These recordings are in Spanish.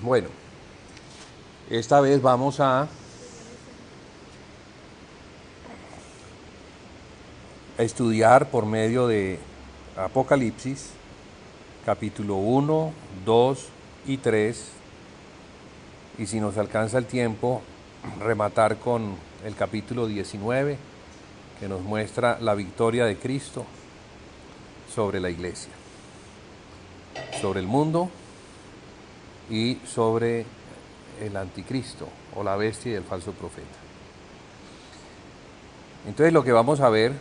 Bueno, esta vez vamos a estudiar por medio de Apocalipsis, capítulo 1, 2 y 3, y si nos alcanza el tiempo, rematar con el capítulo 19, que nos muestra la victoria de Cristo sobre la iglesia, sobre el mundo y sobre el anticristo o la bestia y el falso profeta. Entonces lo que vamos a ver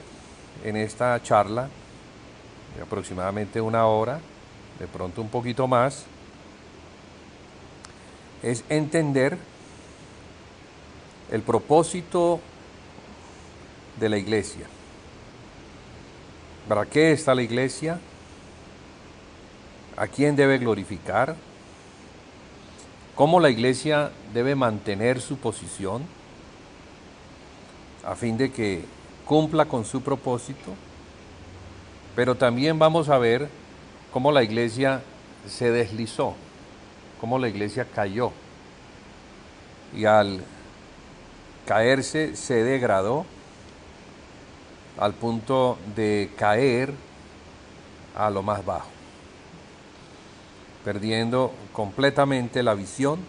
en esta charla, de aproximadamente una hora, de pronto un poquito más, es entender el propósito de la iglesia. ¿Para qué está la iglesia? ¿A quién debe glorificar? ¿Cómo la iglesia debe mantener su posición a fin de que cumpla con su propósito? Pero también vamos a ver cómo la iglesia se deslizó, cómo la iglesia cayó y al caerse se degradó al punto de caer a lo más bajo, perdiendo completamente la visión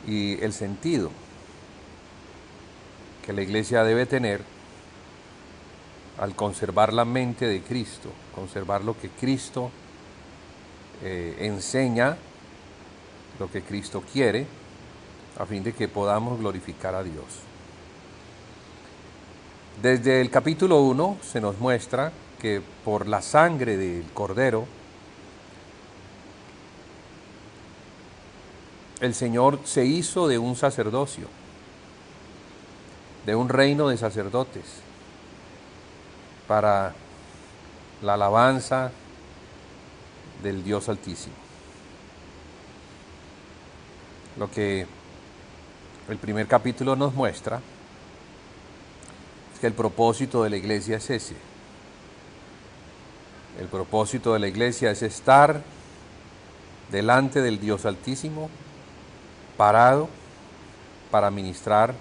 y el sentido que la iglesia debe tener al conservar la mente de Cristo, conservar lo que Cristo enseña, lo que Cristo quiere, a fin de que podamos glorificar a Dios. Desde el capítulo 1 se nos muestra que por la sangre del Cordero, el Señor se hizo de un sacerdocio, de un reino de sacerdotes, para la alabanza del Dios Altísimo. Lo que el primer capítulo nos muestra es que el propósito de la iglesia es ese. El propósito de la iglesia es estar delante del Dios Altísimo, parado para ministrar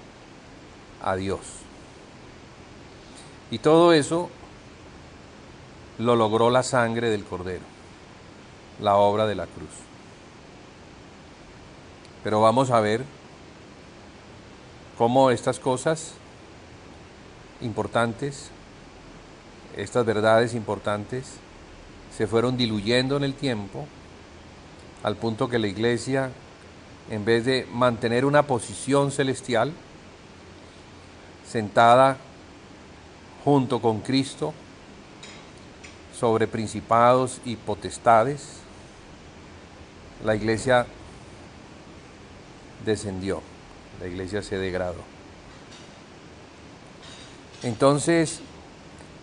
a Dios. Y todo eso lo logró la sangre del Cordero, la obra de la cruz. Pero vamos a ver cómo estas cosas importantes, estas verdades importantes, se fueron diluyendo en el tiempo, al punto que la iglesia, en vez de mantener una posición celestial, sentada junto con Cristo sobre principados y potestades, la iglesia descendió, la iglesia se degradó. Entonces,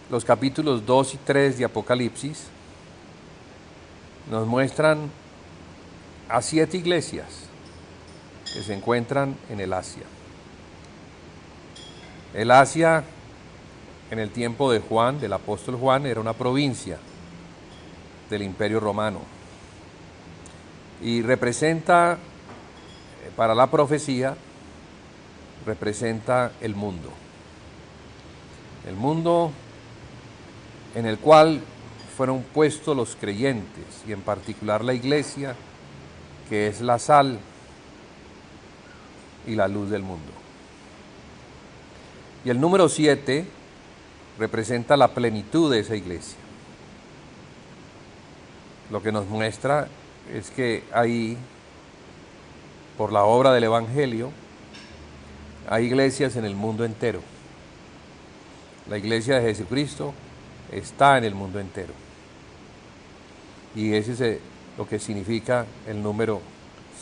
los capítulos 2 y 3 de Apocalipsis nos muestran a 7 iglesias que se encuentran en el Asia. El Asia, en el tiempo de Juan, del apóstol Juan, era una provincia del Imperio Romano y representa, para la profecía, representa el mundo en el cual fueron puestos los creyentes y en particular la iglesia, que es la sal y la luz del mundo. Y el número 7 representa la plenitud de esa iglesia. Lo que nos muestra es que ahí, por la obra del Evangelio, hay iglesias en el mundo entero. La iglesia de Jesucristo está en el mundo entero. Y ese es lo que significa el número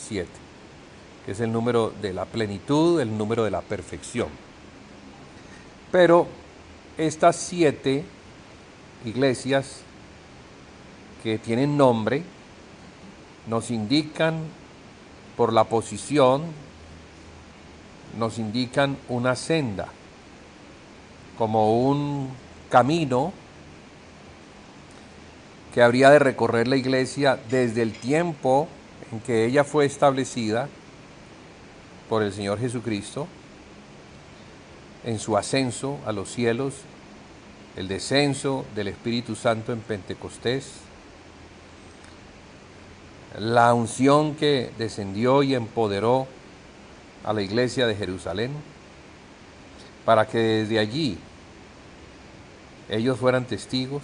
7, que es el número de la plenitud, el número de la perfección. Pero estas 7 iglesias que tienen nombre nos indican por la posición, nos indican una senda, como un camino que habría de recorrer la iglesia desde el tiempo en que ella fue establecida por el Señor Jesucristo en su ascenso a los cielos, el descenso del Espíritu Santo en Pentecostés, la unción que descendió y empoderó a la iglesia de Jerusalén, para que desde allí ellos fueran testigos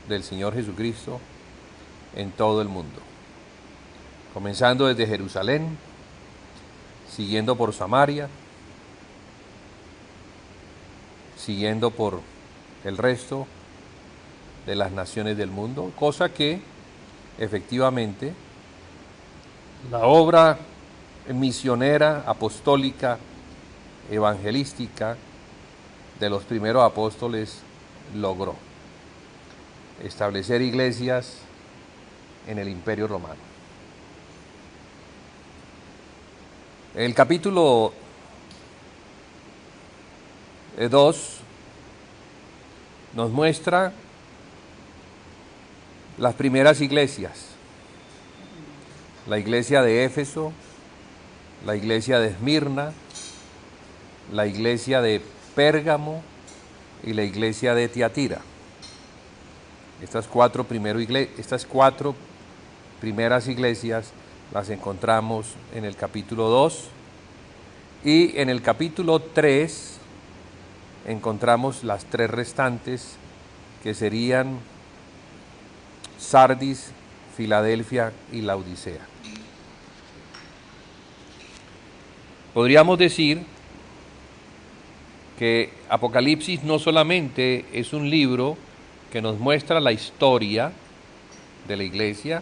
del Señor Jesucristo en todo el mundo, comenzando desde Jerusalén, siguiendo por Samaria, siguiendo por el resto de las naciones del mundo, cosa que efectivamente la obra misionera, apostólica, evangelística de los primeros apóstoles logró establecer iglesias en el Imperio Romano. El capítulo 2 nos muestra las primeras iglesias, la iglesia de Éfeso, la iglesia de Esmirna, la iglesia de Pérgamo y la iglesia de Tiatira. Estas cuatro primeras iglesias las encontramos en el capítulo 2, y en el capítulo 3 encontramos las tres restantes, que serían Sardis, Filadelfia y Laodicea. Podríamos decir que Apocalipsis no solamente es un libro que nos muestra la historia de la iglesia,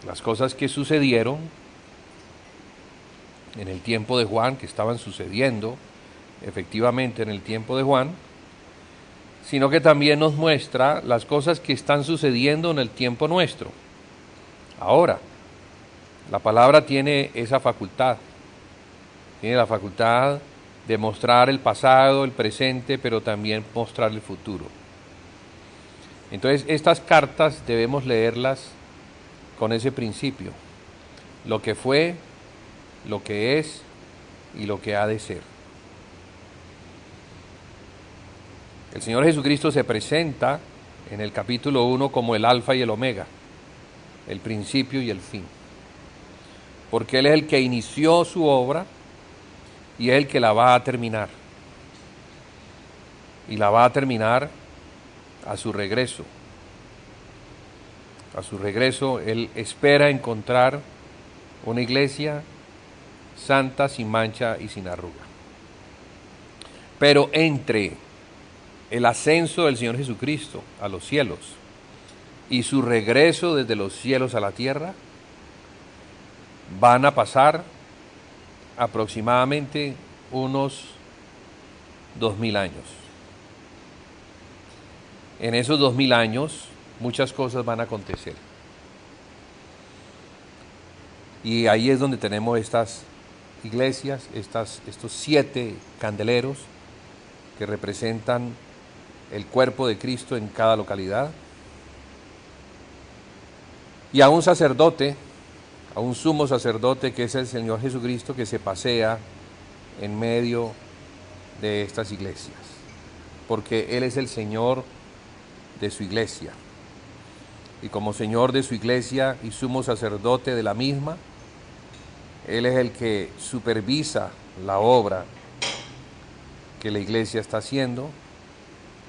las cosas que sucedieron en el tiempo de Juan, que estaban sucediendo efectivamente en el tiempo de Juan, sino que también nos muestra las cosas que están sucediendo en el tiempo nuestro. Ahora, la palabra tiene esa facultad, tiene la facultad de mostrar el pasado, el presente, pero también mostrar el futuro. Entonces, estas cartas debemos leerlas con ese principio: lo que fue, lo que es y lo que ha de ser. El Señor Jesucristo se presenta en el capítulo 1 como el alfa y el omega, el principio y el fin, porque Él es el que inició su obra y es el que la va a terminar, y la va a terminar a su regreso. A su regreso Él espera encontrar una iglesia santa, sin mancha y sin arruga. Pero entre el ascenso del Señor Jesucristo a los cielos y su regreso desde los cielos a la tierra, van a pasar aproximadamente unos 2000 años. En esos 2000 años muchas cosas van a acontecer. Y ahí es donde tenemos estas iglesias, estos 7 candeleros que representan el cuerpo de Cristo en cada localidad, y a un sacerdote, a un sumo sacerdote, que es el Señor Jesucristo, que se pasea en medio de estas iglesias, porque Él es el Señor de su iglesia, y como Señor de su iglesia y sumo sacerdote de la misma, Él es el que supervisa la obra que la iglesia está haciendo,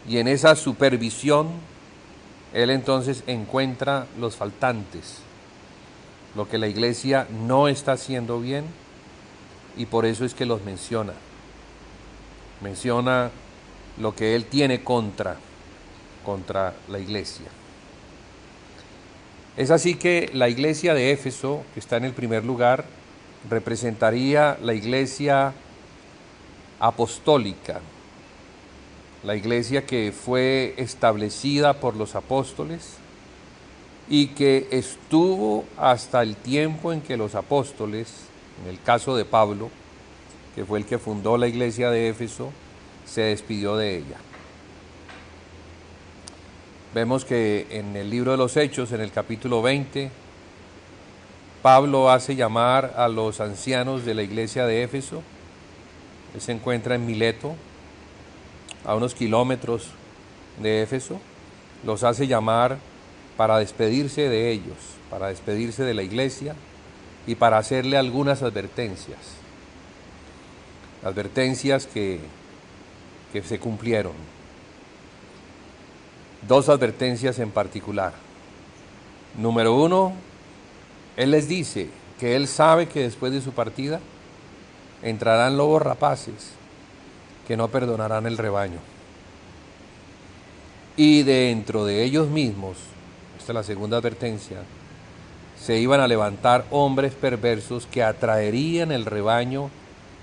y en esa supervisión Él entonces encuentra los faltantes, lo que la iglesia no está haciendo bien, y por eso es que los menciona lo que Él tiene contra la iglesia. Es así que la iglesia de Éfeso, que está en el primer lugar, representaría la iglesia apostólica, la iglesia que fue establecida por los apóstoles y que estuvo hasta el tiempo en que los apóstoles, en el caso de Pablo, que fue el que fundó la iglesia de Éfeso, se despidió de ella. Vemos que en el libro de los Hechos, en el capítulo 20, Pablo hace llamar a los ancianos de la iglesia de Éfeso. Él se encuentra en Mileto, a unos kilómetros de Éfeso. Los hace llamar para despedirse de ellos, para despedirse de la iglesia y para hacerle algunas advertencias. Advertencias que se cumplieron. Dos advertencias en particular. Número uno, él les dice que él sabe que después de su partida entrarán lobos rapaces que no perdonarán el rebaño. Y dentro de ellos mismos, esta es la segunda advertencia, se iban a levantar hombres perversos que atraerían el rebaño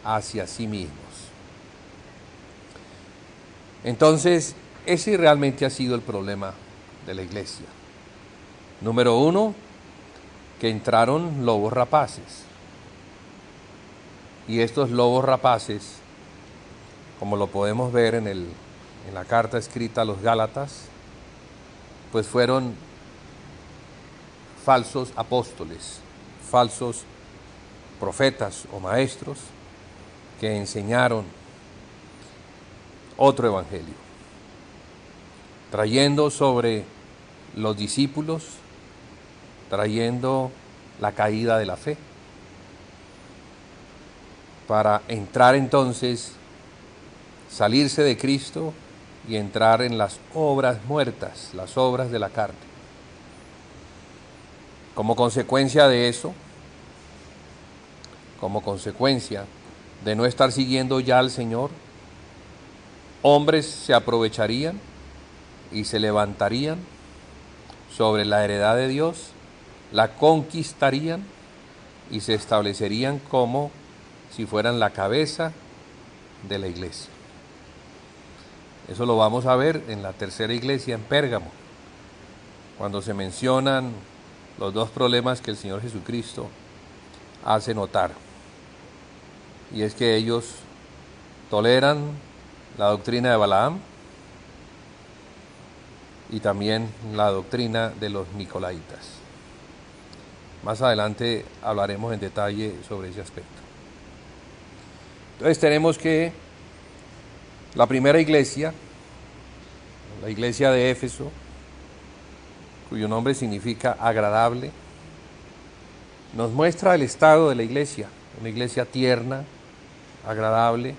hacia sí mismos. Entonces, ese realmente ha sido el problema de la iglesia. Número uno, que entraron lobos rapaces. Y estos lobos rapaces, como lo podemos ver en la carta escrita a los Gálatas, pues fueron falsos apóstoles, falsos profetas o maestros que enseñaron otro evangelio, trayendo sobre los discípulos, trayendo la caída de la fe, para entrar entonces, salirse de Cristo y entrar en las obras muertas, las obras de la carne. Como consecuencia de eso, como consecuencia de no estar siguiendo ya al Señor, hombres se aprovecharían y se levantarían sobre la heredad de Dios, la conquistarían y se establecerían como si fueran la cabeza de la iglesia. Eso lo vamos a ver en la tercera iglesia en Pérgamo, cuando se mencionan los dos problemas que el Señor Jesucristo hace notar. Y es que ellos toleran la doctrina de Balaam y también la doctrina de los nicolaitas. Más adelante hablaremos en detalle sobre ese aspecto. Entonces tenemos que la primera iglesia, la iglesia de Éfeso, cuyo nombre significa agradable, nos muestra el estado de la iglesia, una iglesia tierna, agradable,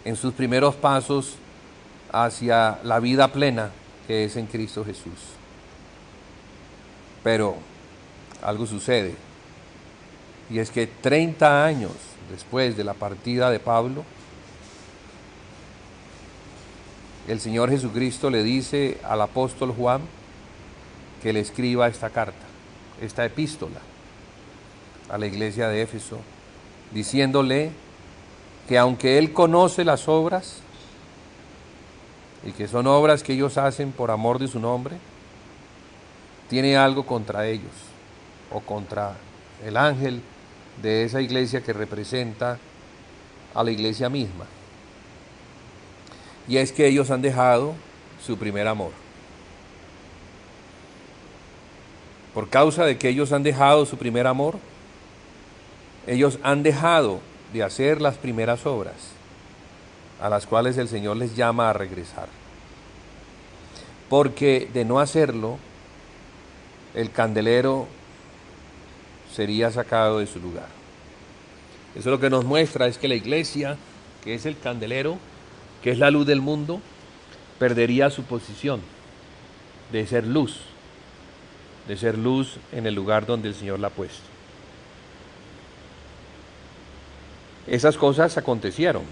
en sus primeros pasos hacia la vida plena que es en Cristo Jesús. Pero algo sucede, y es que 30 años después de la partida de Pablo, el Señor Jesucristo le dice al apóstol Juan que le escriba esta carta, esta epístola a la iglesia de Éfeso, diciéndole que aunque él conoce las obras, y que son obras que ellos hacen por amor de su nombre, tiene algo contra ellos, o contra el ángel de esa iglesia que representa a la iglesia misma. Y es que ellos han dejado su primer amor. Por causa de que ellos han dejado su primer amor, ellos han dejado de hacer las primeras obras, a las cuales el Señor les llama a regresar. Porque de no hacerlo, el candelero sería sacado de su lugar. Eso lo que nos muestra es que la iglesia, que es el candelero, que es la luz del mundo, perdería su posición de ser luz en el lugar donde el Señor la ha puesto. Esas cosas acontecieron,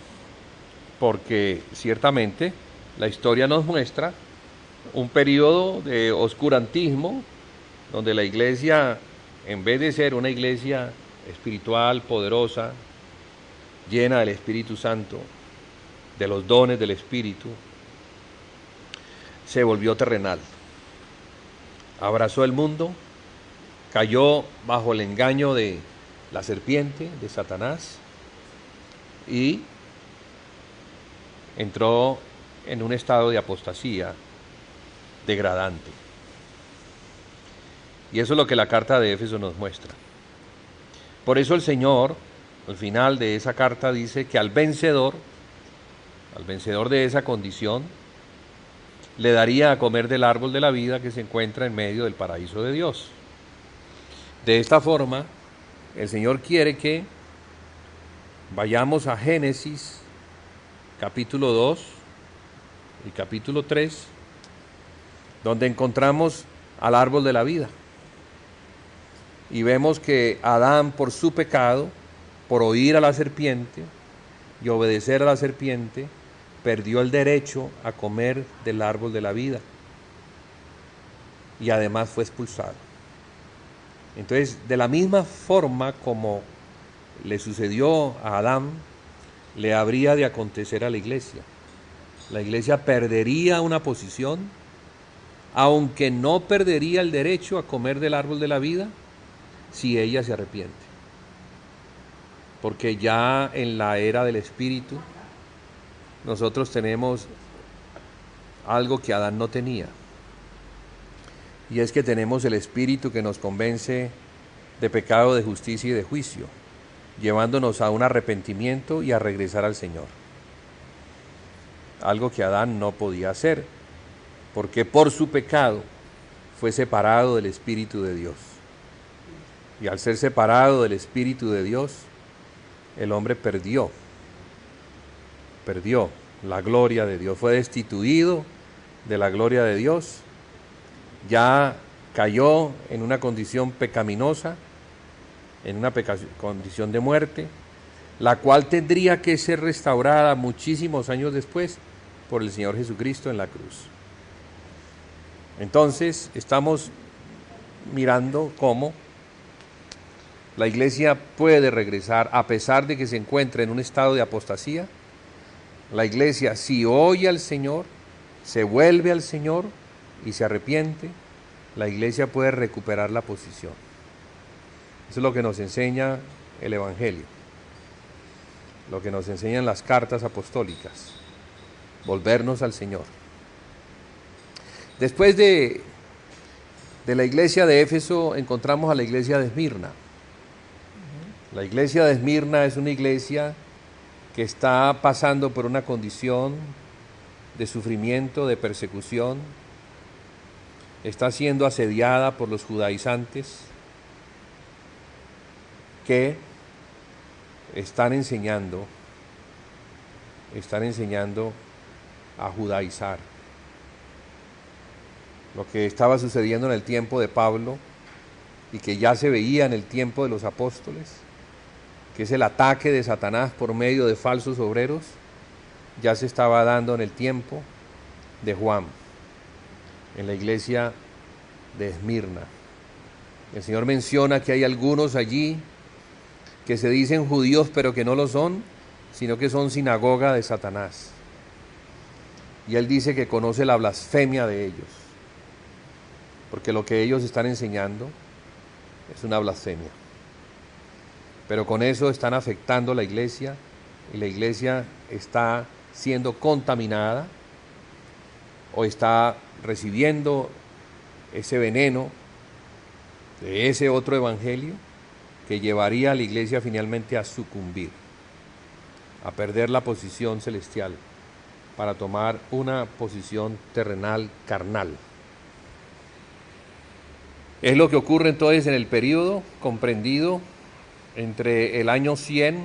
porque ciertamente la historia nos muestra un periodo de oscurantismo, donde la iglesia, en vez de ser una iglesia espiritual, poderosa, llena del Espíritu Santo, de los dones del Espíritu, se volvió terrenal. Abrazó el mundo, cayó bajo el engaño de la serpiente, de Satanás, y entró en un estado de apostasía degradante. Y eso es lo que la carta de Éfeso nos muestra. Por eso el Señor, al final de esa carta, dice que al vencedor de esa condición, le daría a comer del árbol de la vida que se encuentra en medio del paraíso de Dios. De esta forma, el Señor quiere que vayamos a Génesis capítulo 2 y capítulo 3, donde encontramos al árbol de la vida. Y vemos que Adán, por su pecado, por oír a la serpiente y obedecer a la serpiente, perdió el derecho a comer del árbol de la vida. Y además fue expulsado. Entonces, de la misma forma como le sucedió a Adán, le habría de acontecer a la iglesia. La iglesia perdería una posición, aunque no perdería el derecho a comer del árbol de la vida, si ella se arrepiente. Porque ya en la era del Espíritu, nosotros tenemos algo que Adán no tenía. Y es que tenemos el Espíritu que nos convence de pecado, de justicia y de juicio, llevándonos a un arrepentimiento y a regresar al Señor. Algo que Adán no podía hacer, porque por su pecado fue separado del Espíritu de Dios. Y al ser separado del Espíritu de Dios, el hombre perdió la gloria de Dios, fue destituido de la gloria de Dios, ya cayó en una condición pecaminosa, en una condición de muerte, la cual tendría que ser restaurada muchísimos años después por el Señor Jesucristo en la cruz. Entonces, estamos mirando cómo la iglesia puede regresar, a pesar de que se encuentre en un estado de apostasía. La iglesia, si oye al Señor, se vuelve al Señor y se arrepiente, la iglesia puede recuperar la posición. Eso es lo que nos enseña el Evangelio, lo que nos enseñan las cartas apostólicas, volvernos al Señor. Después de la iglesia de Éfeso encontramos a la iglesia de Esmirna. La iglesia de Esmirna es una iglesia que está pasando por una condición de sufrimiento, de persecución, está siendo asediada por los judaizantes que están enseñando a judaizar. Lo que estaba sucediendo en el tiempo de Pablo y que ya se veía en el tiempo de los apóstoles, que es el ataque de Satanás por medio de falsos obreros, ya se estaba dando en el tiempo de Juan, en la iglesia de Esmirna. El Señor menciona que hay algunos allí que se dicen judíos pero que no lo son, sino que son sinagoga de Satanás. Y Él dice que conoce la blasfemia de ellos, porque lo que ellos están enseñando es una blasfemia. Pero con eso están afectando la iglesia y la iglesia está siendo contaminada o está recibiendo ese veneno de ese otro evangelio que llevaría a la iglesia finalmente a sucumbir, a perder la posición celestial para tomar una posición terrenal, carnal. Es lo que ocurre entonces en el periodo comprendido entre el año 100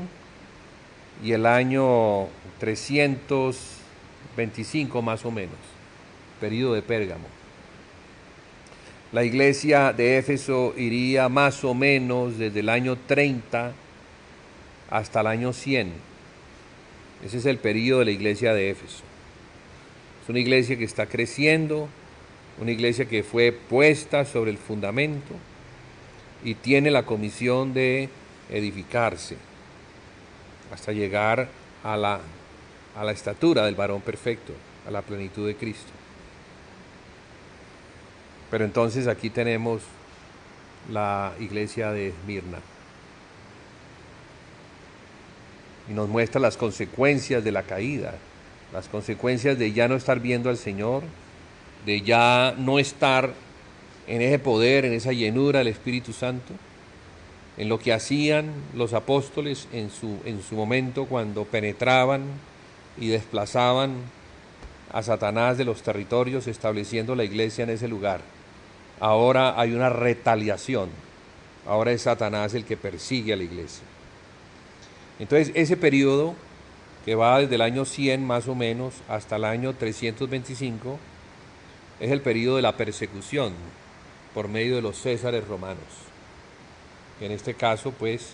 y el año 325 más o menos, periodo de Pérgamo. La iglesia de Éfeso iría más o menos desde el año 30 hasta el año 100. Ese es el periodo de la iglesia de Éfeso. Es una iglesia que está creciendo, una iglesia que fue puesta sobre el fundamento y tiene la comisión de edificarse hasta llegar a la estatura del varón perfecto, a la plenitud de Cristo. Pero entonces aquí tenemos la iglesia de Esmirna y nos muestra las consecuencias de la caída, las consecuencias de ya no estar viendo al Señor, de ya no estar en ese poder, en esa llenura del Espíritu Santo, en lo que hacían los apóstoles en su momento cuando penetraban y desplazaban a Satanás de los territorios, estableciendo la iglesia en ese lugar. Ahora hay una retaliación, ahora es Satanás el que persigue a la iglesia. Entonces ese periodo, que va desde el año 100 más o menos hasta el año 325, es el periodo de la persecución por medio de los césares romanos. En este caso, pues,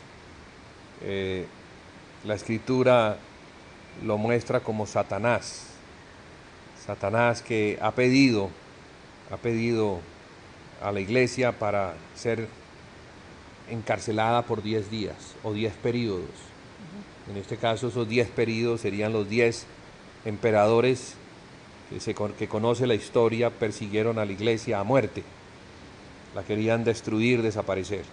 la Escritura lo muestra como Satanás. Satanás que ha pedido a la iglesia para ser encarcelada por 10 días o 10 períodos. En este caso, esos 10 períodos serían los 10 emperadores que conoce la historia, persiguieron a la iglesia a muerte. La querían destruir, desaparecer.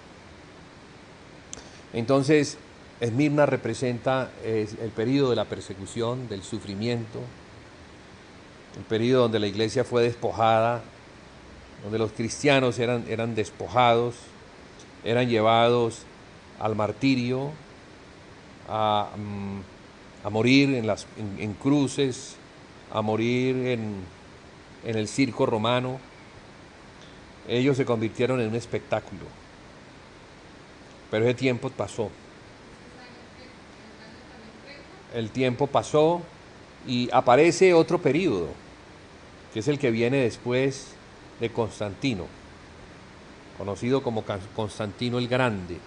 Entonces, Esmirna representa el periodo de la persecución, del sufrimiento, el periodo donde la iglesia fue despojada, donde los cristianos eran despojados, eran llevados al martirio, a morir en cruces, a morir en el circo romano. Ellos se convirtieron en un espectáculo. Pero ese tiempo pasó. El tiempo pasó y aparece otro periodo, que es el que viene después de Constantino, conocido como Constantino el Grande.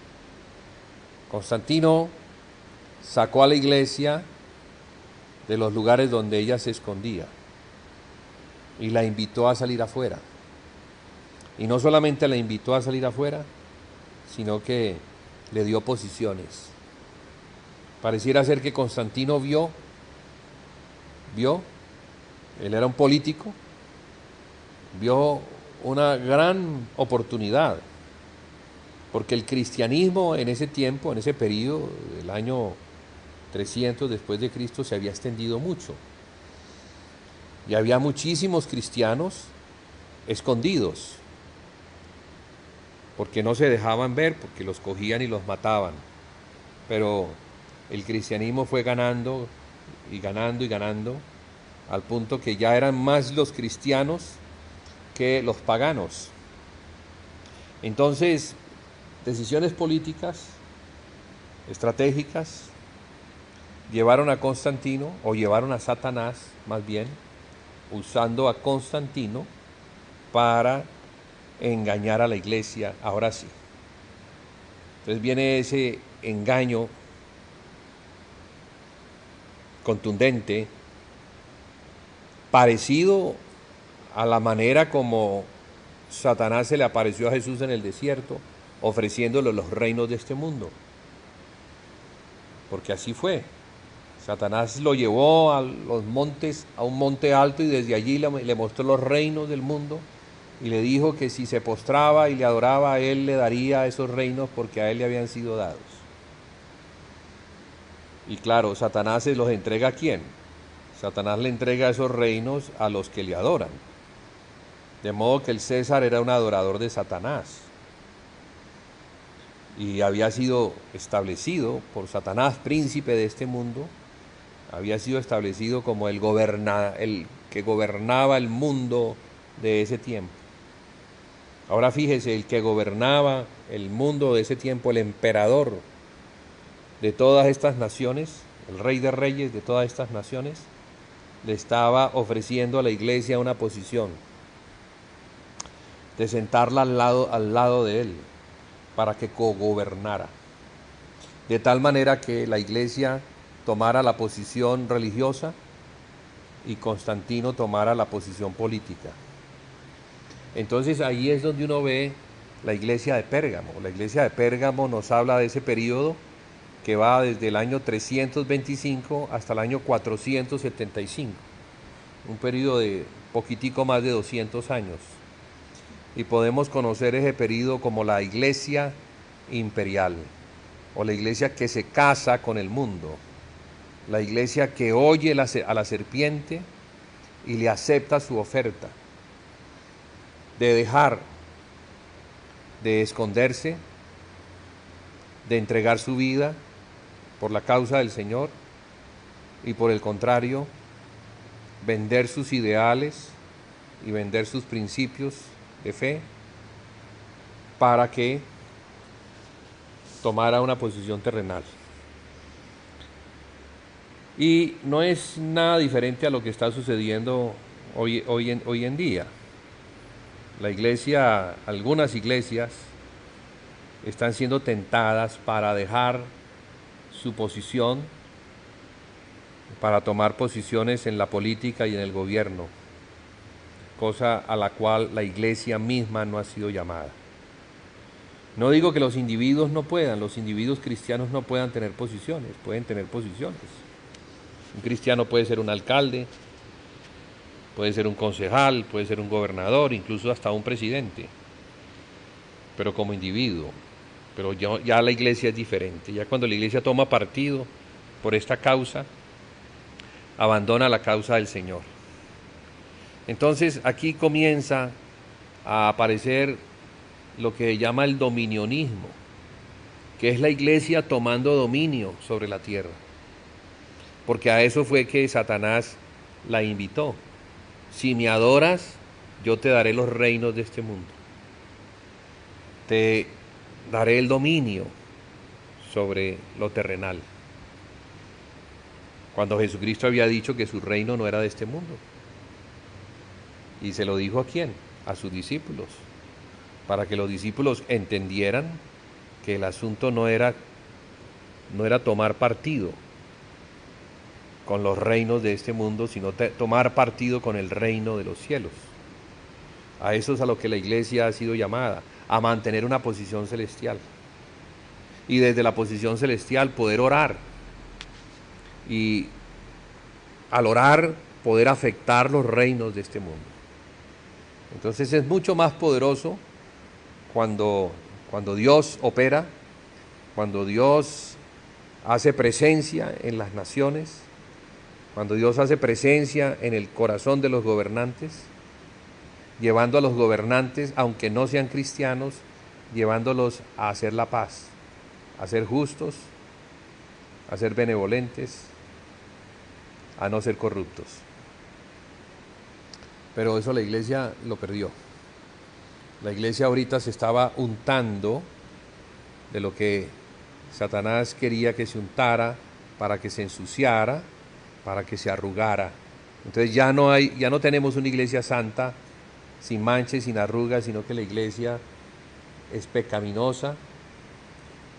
Constantino sacó a la iglesia de los lugares donde ella se escondía y la invitó a salir afuera. Y no solamente la invitó a salir afuera, sino que le dio posiciones. Pareciera ser que Constantino vio, él era un político, vio una gran oportunidad, porque el cristianismo en ese tiempo, en ese periodo del año 300 después de Cristo, se había extendido mucho. Y había muchísimos cristianos escondidos, porque no se dejaban ver, porque los cogían y los mataban. Pero el cristianismo fue ganando y ganando y ganando, al punto que ya eran más los cristianos que los paganos. Entonces, decisiones políticas, estratégicas, llevaron a Constantino, o llevaron a Satanás, más bien, usando a Constantino para engañar a la iglesia, ahora sí. Entonces viene ese engaño contundente, parecido a la manera como Satanás se le apareció a Jesús en el desierto, ofreciéndole los reinos de este mundo. Porque así fue. Satanás lo llevó a los montes, a un monte alto, y desde allí le mostró los reinos del mundo, y le dijo que si se postraba y le adoraba a él, le daría esos reinos porque a él le habían sido dados. Y claro, Satanás se los entrega ¿a quién? Satanás le entrega esos reinos a los que le adoran. De modo que el César era un adorador de Satanás. Y había sido establecido por Satanás, príncipe de este mundo, había sido establecido como el que gobernaba el mundo de ese tiempo. Ahora fíjese, el que gobernaba el mundo de ese tiempo, el emperador de todas estas naciones, el rey de reyes de todas estas naciones, le estaba ofreciendo a la iglesia una posición de sentarla al lado de él, para que cogobernara, de tal manera que la iglesia tomara la posición religiosa y Constantino tomara la posición política. Entonces ahí es donde uno ve la iglesia de Pérgamo. La iglesia de Pérgamo nos habla de ese periodo que va desde el año 325 hasta el año 475, un periodo de poquitico más de 200 años. Y podemos conocer ese periodo como la iglesia imperial, o la iglesia que se casa con el mundo, la iglesia que oye a la serpiente y le acepta su oferta, de dejar de esconderse, de entregar su vida por la causa del Señor y por el contrario, vender sus ideales y vender sus principios de fe para que tomara una posición terrenal. Y no es nada diferente a lo que está sucediendo hoy en día. La iglesia, algunas iglesias están siendo tentadas para dejar su posición, para tomar posiciones en la política y en el gobierno, cosa a la cual la iglesia misma no ha sido llamada. No digo que los individuos no puedan, los individuos cristianos no puedan tener posiciones, pueden tener posiciones. Un cristiano puede ser un alcalde, puede ser un concejal, puede ser un gobernador, incluso hasta un presidente, pero como individuo. Pero ya la iglesia es diferente, ya cuando la iglesia toma partido por esta causa, abandona la causa del Señor. Entonces aquí comienza a aparecer lo que llama el dominionismo, que es la iglesia tomando dominio sobre la tierra, porque a eso fue que Satanás la invitó. Si me adoras, yo te daré los reinos de este mundo. Te daré el dominio sobre lo terrenal. Cuando Jesucristo había dicho que su reino no era de este mundo. Y se lo dijo ¿a quién? A sus discípulos. Para que los discípulos entendieran que el asunto no era tomar partido con los reinos de este mundo, sino tomar partido con el reino de los cielos. A eso es a lo que la iglesia ha sido llamada, a mantener una posición celestial. Y desde la posición celestial poder orar. Y al orar poder afectar los reinos de este mundo. Entonces es mucho más poderoso cuando Dios opera, cuando Dios hace presencia en las naciones, cuando Dios hace presencia en el corazón de los gobernantes, llevando a los gobernantes, aunque no sean cristianos, llevándolos a hacer la paz, a ser justos, a ser benevolentes, a no ser corruptos. Pero eso la iglesia lo perdió. La iglesia ahorita se estaba untando de lo que Satanás quería que se untara para que se ensuciara, para que se arrugara. Entonces ya no tenemos una iglesia santa, sin manches, sin arrugas, sino que la iglesia es pecaminosa,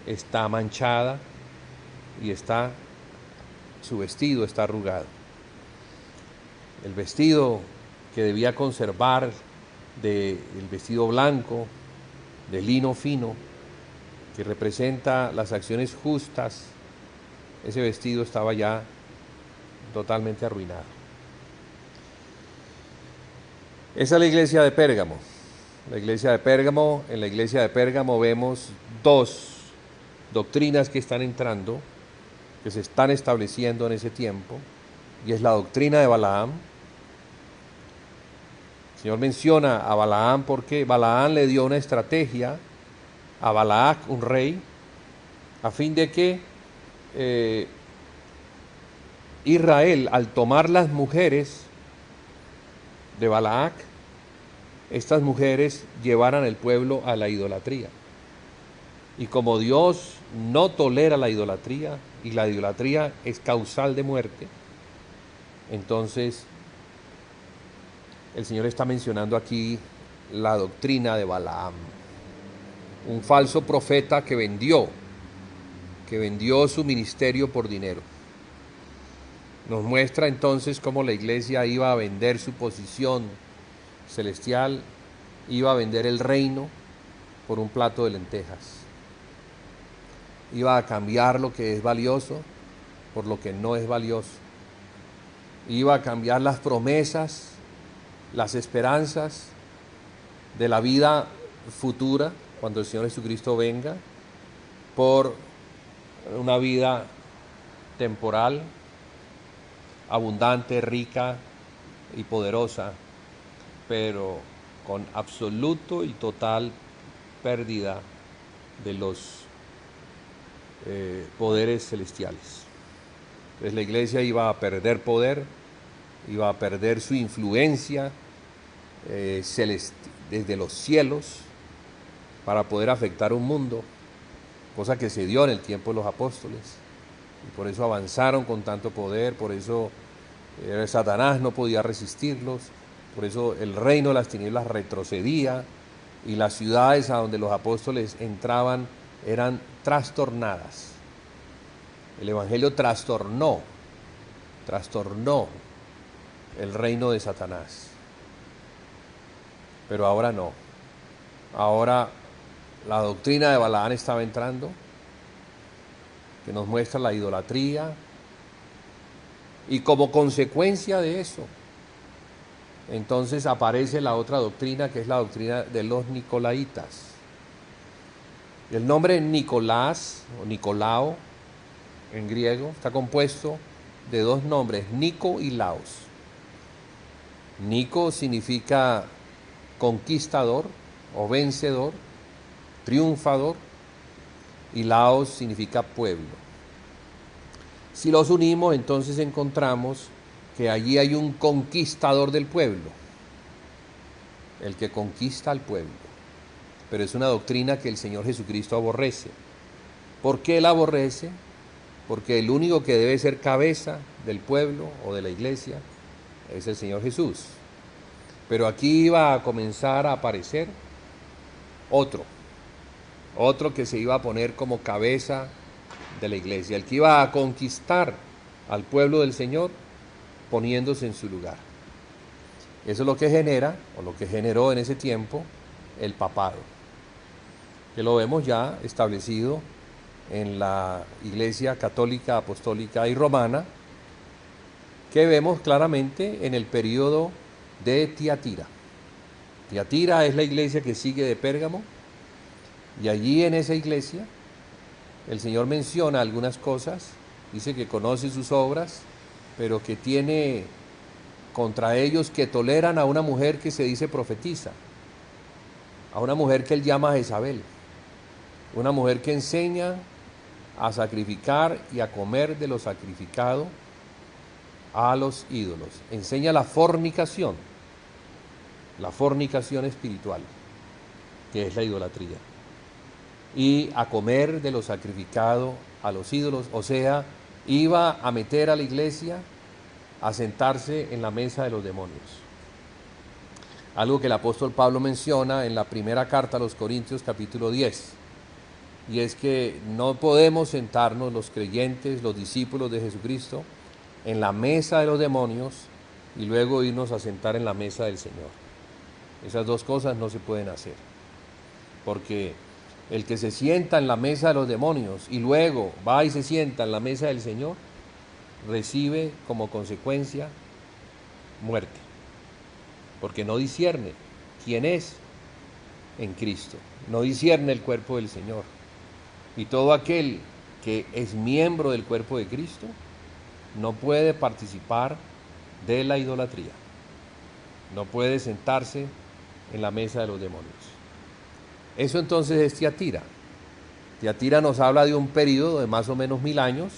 está manchada y su vestido está arrugado. El vestido que debía conservar el vestido blanco, de lino fino, que representa las acciones justas, ese vestido estaba ya totalmente arruinado. Esa es la iglesia de Pérgamo. La iglesia de Pérgamo, en la iglesia de Pérgamo vemos dos doctrinas que están entrando, que se están estableciendo en ese tiempo, y es la doctrina de Balaam. El Señor menciona a Balaam porque Balaam le dio una estrategia a Balac, un rey, a fin de que Israel, al tomar las mujeres de Balac, estas mujeres llevaran al pueblo a la idolatría. Y como Dios no tolera la idolatría, y la idolatría es causal de muerte, entonces el Señor está mencionando aquí la doctrina de Balaam, un falso profeta que vendió su ministerio por dinero. Nos muestra entonces cómo la iglesia iba a vender su posición celestial, iba a vender el reino por un plato de lentejas. Iba a cambiar lo que es valioso por lo que no es valioso. Iba a cambiar las promesas, las esperanzas de la vida futura, cuando el Señor Jesucristo venga, por una vida temporal, abundante, rica y poderosa, pero con absoluto y total pérdida de los poderes celestiales. Entonces la iglesia iba a perder poder, iba a perder su influencia desde los cielos para poder afectar un mundo, cosa que se dio en el tiempo de los apóstoles, y por eso avanzaron con tanto poder, por eso Satanás no podía resistirlos, por eso el reino de las tinieblas retrocedía, y las ciudades a donde los apóstoles entraban eran trastornadas. El evangelio trastornó el reino de Satanás. Pero ahora no. Ahora la doctrina de Balaán estaba entrando, que nos muestra la idolatría, y como consecuencia de eso, entonces aparece la otra doctrina, que es la doctrina de los nicolaitas. El nombre Nicolás o Nicolao en griego está compuesto de dos nombres, Nico y Laos. Nico significa conquistador o vencedor, triunfador, y Laos significa pueblo. Si los unimos, entonces encontramos que allí hay un conquistador del pueblo, el que conquista al pueblo. Pero es una doctrina que el Señor Jesucristo aborrece. ¿Por qué Él aborrece? Porque el único que debe ser cabeza del pueblo o de la iglesia es el Señor Jesús. Pero aquí iba a comenzar a aparecer otro que se iba a poner como cabeza de la iglesia, el que iba a conquistar al pueblo del Señor poniéndose en su lugar. Eso es lo que genera, o lo que generó en ese tiempo, el papado, que lo vemos ya establecido en la Iglesia Católica, Apostólica y Romana, que vemos claramente en el período de Tiatira. Tiatira es la iglesia que sigue de Pérgamo, y allí en esa iglesia el Señor menciona algunas cosas, dice que conoce sus obras, pero que tiene contra ellos que toleran a una mujer que se dice profetiza, a una mujer que él llama Jezabel, una mujer que enseña a sacrificar y a comer de lo sacrificado a los ídolos, enseña la fornicación espiritual, que es la idolatría, y a comer de lo sacrificado a los ídolos, o sea, iba a meter a la iglesia a sentarse en la mesa de los demonios. Algo que el apóstol Pablo menciona en la primera carta a los Corintios capítulo 10, y es que no podemos sentarnos los creyentes, los discípulos de Jesucristo, en la mesa de los demonios y luego irnos a sentar en la mesa del Señor. Esas dos cosas no se pueden hacer, porque el que se sienta en la mesa de los demonios y luego va y se sienta en la mesa del Señor, recibe como consecuencia muerte, porque no discierne quién es en Cristo, no discierne el cuerpo del Señor. Y todo aquel que es miembro del cuerpo de Cristo no puede participar de la idolatría, no puede sentarse en la mesa de los demonios. Eso entonces es Tiatira. Tiatira nos habla de un periodo de más o menos 1000 años,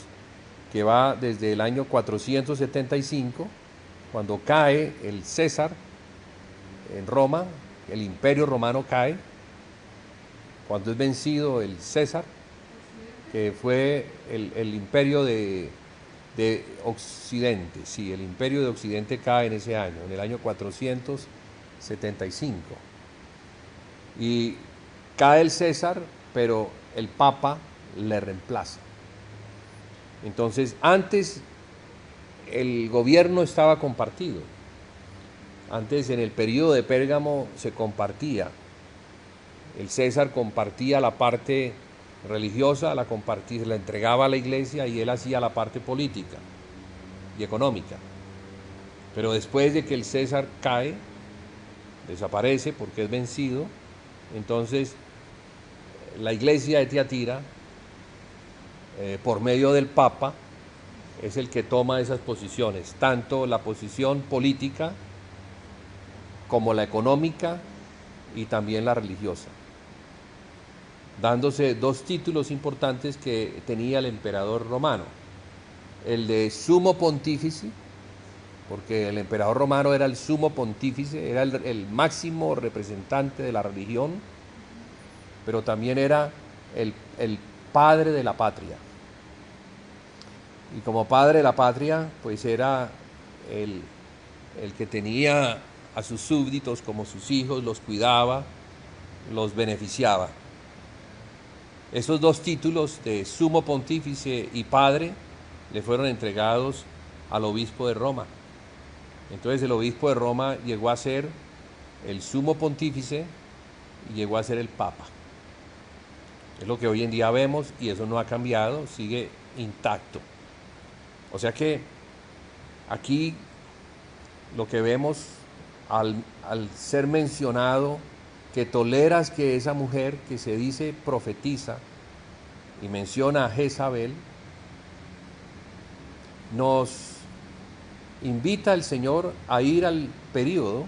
que va desde el año 475, cuando cae el César en Roma, el imperio romano cae, cuando es vencido el César, que fue el imperio de Occidente. Sí, el imperio de Occidente cae en ese año, en el año 475. Y cae el César, pero el Papa le reemplaza. Entonces, antes el gobierno estaba compartido. Antes, en el periodo de Pérgamo, se compartía. El César compartía la parte religiosa, la entregaba a la iglesia, y él hacía la parte política y económica. Pero después de que el César cae, desaparece porque es vencido, entonces la iglesia de Tiatira, por medio del Papa, es el que toma esas posiciones, tanto la posición política como la económica y también la religiosa, dándose dos títulos importantes que tenía el emperador romano: el de sumo pontífice, porque el emperador romano era el sumo pontífice, era el máximo representante de la religión, pero también era el padre de la patria. Y como padre de la patria, pues era el que tenía a sus súbditos como sus hijos, los cuidaba, los beneficiaba. Esos dos títulos de sumo pontífice y padre le fueron entregados al obispo de Roma. Entonces el obispo de Roma llegó a ser el sumo pontífice y llegó a ser el papa. Es lo que hoy en día vemos y eso no ha cambiado, sigue intacto. O sea que aquí lo que vemos al ser mencionado que toleras que esa mujer que se dice profetiza y menciona a Jezabel, nos invita el Señor a ir al periodo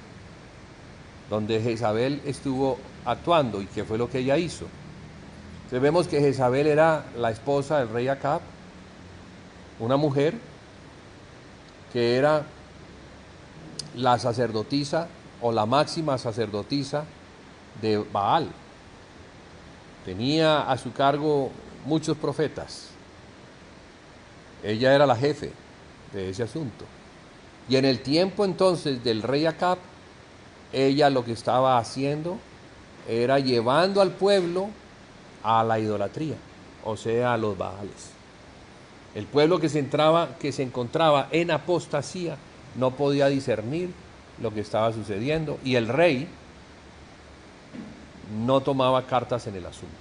donde Jezabel estuvo actuando y qué fue lo que ella hizo. Entonces vemos que Jezabel era la esposa del rey Acab, una mujer que era la sacerdotisa o la máxima sacerdotisa de Baal. Tenía a su cargo muchos profetas. Ella era la jefe de ese asunto. Y en el tiempo entonces del rey Acab, ella lo que estaba haciendo era llevando al pueblo a la idolatría, o sea, a los Baales. El pueblo que se encontraba en apostasía no podía discernir lo que estaba sucediendo y el rey no tomaba cartas en el asunto.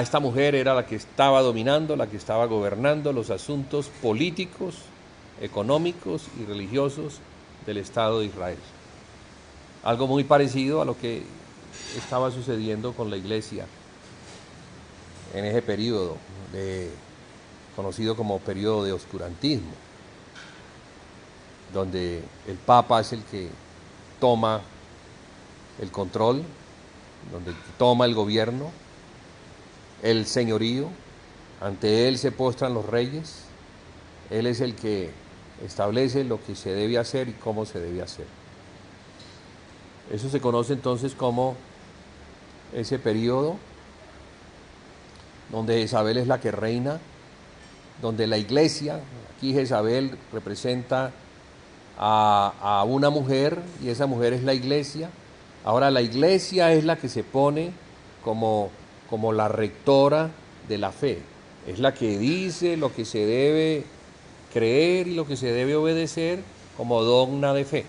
Esta mujer era la que estaba dominando, la que estaba gobernando los asuntos políticos, económicos y religiosos del Estado de Israel. Algo muy parecido a lo que estaba sucediendo con la iglesia en ese periodo conocido como periodo de oscurantismo, donde el Papa es el que toma el control, donde toma el gobierno, el señorío, ante él se postran los reyes, él es el que establece lo que se debe hacer y cómo se debe hacer. Eso se conoce entonces como ese periodo donde Jezabel es la que reina, donde la iglesia, aquí Jezabel representa a una mujer y esa mujer es la iglesia. Ahora la iglesia es la que se pone como la rectora de la fe, es la que dice lo que se debe creer y lo que se debe obedecer como dogma de fe,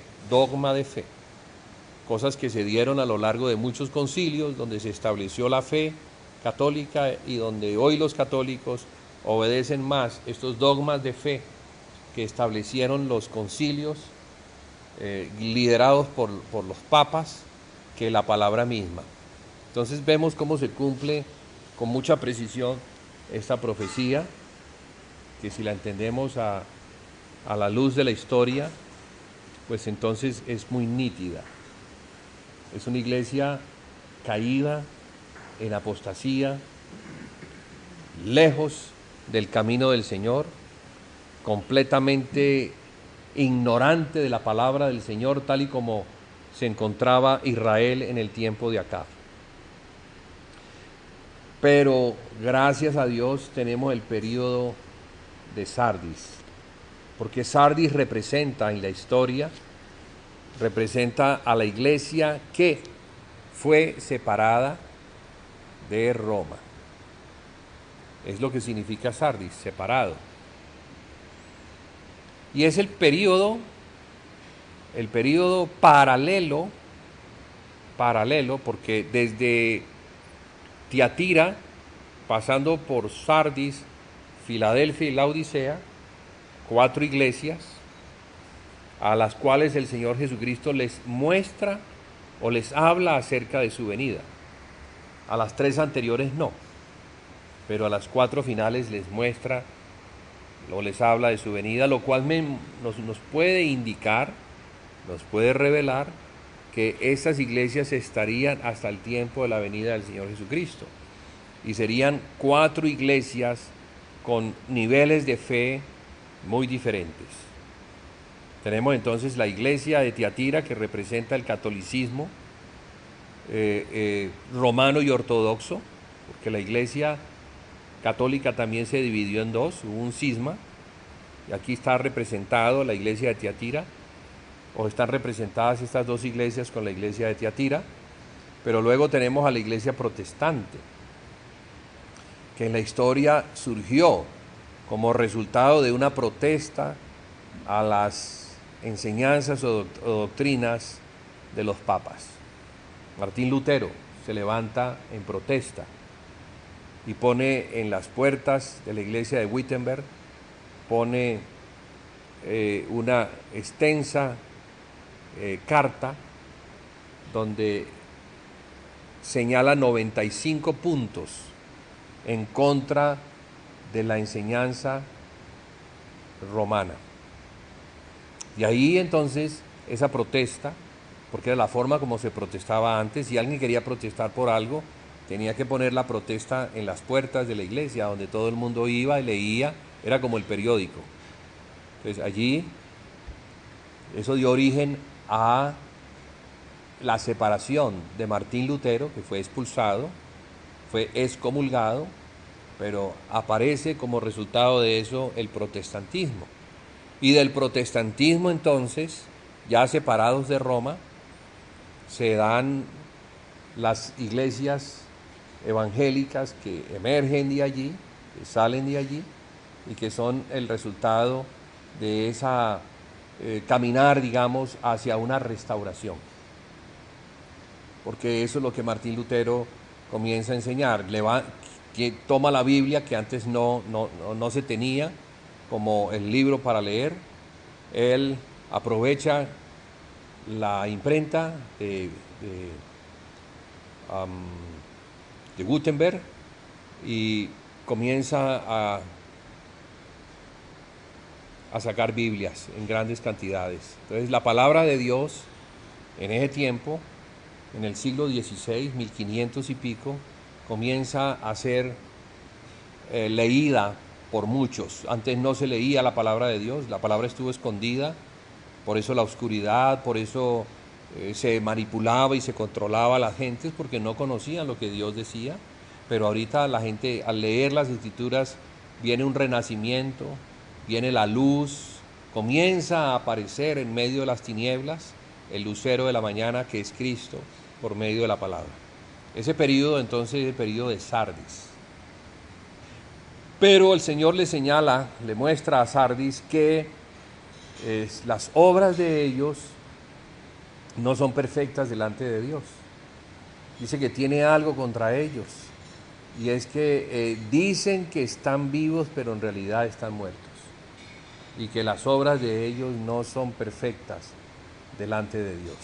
cosas que se dieron a lo largo de muchos concilios donde se estableció la fe católica y donde hoy los católicos obedecen más estos dogmas de fe que establecieron los concilios liderados por los papas que la palabra misma. Entonces vemos cómo se cumple con mucha precisión esta profecía, que si la entendemos a la luz de la historia, pues entonces es muy nítida. Es una iglesia caída, en apostasía, lejos del camino del Señor, completamente ignorante de la palabra del Señor, tal y como se encontraba Israel en el tiempo de Acab. Pero gracias a Dios tenemos el período de Sardis, porque Sardis representa en la historia, representa a la iglesia que fue separada de Roma. Es lo que significa Sardis, separado. Y es el período paralelo, porque desde Tiatira, pasando por Sardis, Filadelfia y Laodicea, 4 iglesias a las cuales el Señor Jesucristo les muestra o les habla acerca de su venida. A las 3 anteriores no, pero a las 4 finales les muestra o les habla de su venida, lo cual nos puede indicar nos puede revelar que estas iglesias estarían hasta el tiempo de la venida del Señor Jesucristo. Y serían 4 iglesias con niveles de fe muy diferentes. Tenemos entonces la iglesia de Tiatira, que representa el catolicismo romano y ortodoxo, porque la iglesia católica también se dividió en 2, hubo un cisma, y aquí está representado la iglesia de Tiatira, o están representadas estas 2 iglesias con la iglesia de Tiatira, pero luego tenemos a la iglesia protestante, que en la historia surgió como resultado de una protesta a las enseñanzas o doctrinas de los papas. Martín Lutero se levanta en protesta y pone en las puertas de la iglesia de Wittenberg, pone una extensa carta donde señala 95 puntos en contra de la enseñanza romana. Y ahí entonces esa protesta, porque era la forma como se protestaba antes, si alguien quería protestar por algo, tenía que poner la protesta en las puertas de la iglesia, donde todo el mundo iba y leía, era como el periódico. Entonces allí, eso dio origen a la separación de Martín Lutero, que fue expulsado, fue excomulgado, pero aparece como resultado de eso el protestantismo. Y del protestantismo entonces, ya separados de Roma, se dan las iglesias evangélicas que emergen de allí, que salen de allí y que son el resultado de esa caminar, digamos, hacia una restauración. Porque eso es lo que Martín Lutero comienza a enseñar. Toma la Biblia, que antes no se tenía como el libro para leer. Él aprovecha la imprenta de Gutenberg y comienza a sacar Biblias en grandes cantidades. Entonces la palabra de Dios en ese tiempo, en el siglo XVI, 1500 y pico, comienza a ser leída por muchos. Antes no se leía la palabra de Dios, la palabra estuvo escondida, por eso la oscuridad, por eso se manipulaba y se controlaba a las gentes, porque no conocían lo que Dios decía. Pero ahorita la gente, al leer las Escrituras, viene un renacimiento, viene la luz, comienza a aparecer en medio de las tinieblas el lucero de la mañana, que es Cristo, por medio de la palabra. Ese periodo entonces es el periodo de Sardis. Pero el Señor le señala, le muestra a Sardis que las obras de ellos no son perfectas delante de Dios. Dice que tiene algo contra ellos, y es que dicen que están vivos, pero en realidad están muertos, y que las obras de ellos no son perfectas delante de Dios.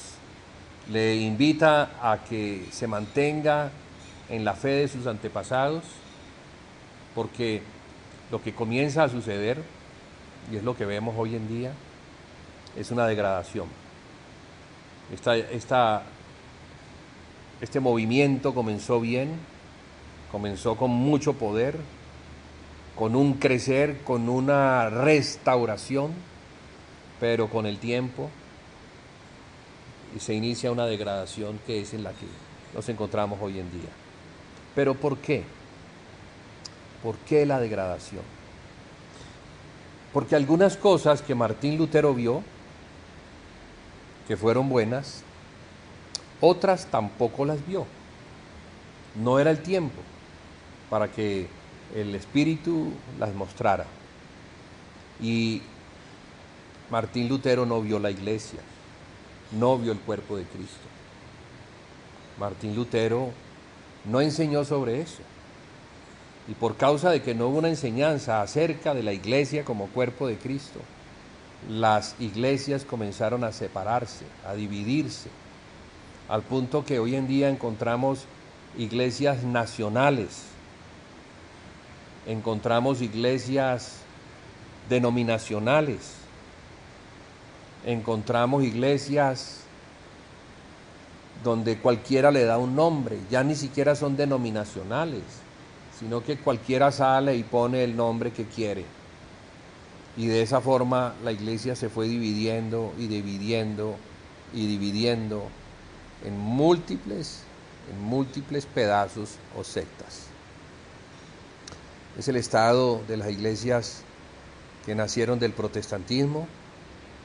Le invita a que se mantenga en la fe de sus antepasados, porque lo que comienza a suceder, y es lo que vemos hoy en día, es una degradación. Este movimiento comenzó bien, comenzó con mucho poder, con un crecer, con una restauración, pero con el tiempo se inicia una degradación, que es en la que nos encontramos hoy en día. ¿Pero por qué? ¿Por qué la degradación? Porque algunas cosas que Martín Lutero vio, que fueron buenas, otras tampoco las vio. No era el tiempo para que el Espíritu las mostrara. Y Martín Lutero no vio la iglesia, no vio el cuerpo de Cristo. Martín Lutero no enseñó sobre eso. Y por causa de que no hubo una enseñanza acerca de la iglesia como cuerpo de Cristo, las iglesias comenzaron a separarse, a dividirse, al punto que hoy en día encontramos iglesias nacionales, encontramos iglesias denominacionales, encontramos iglesias donde cualquiera le da un nombre, ya ni siquiera son denominacionales, sino que cualquiera sale y pone el nombre que quiere. Y de esa forma la iglesia se fue dividiendo y dividiendo y dividiendo en múltiples pedazos o sectas. Es el estado de las iglesias que nacieron del protestantismo,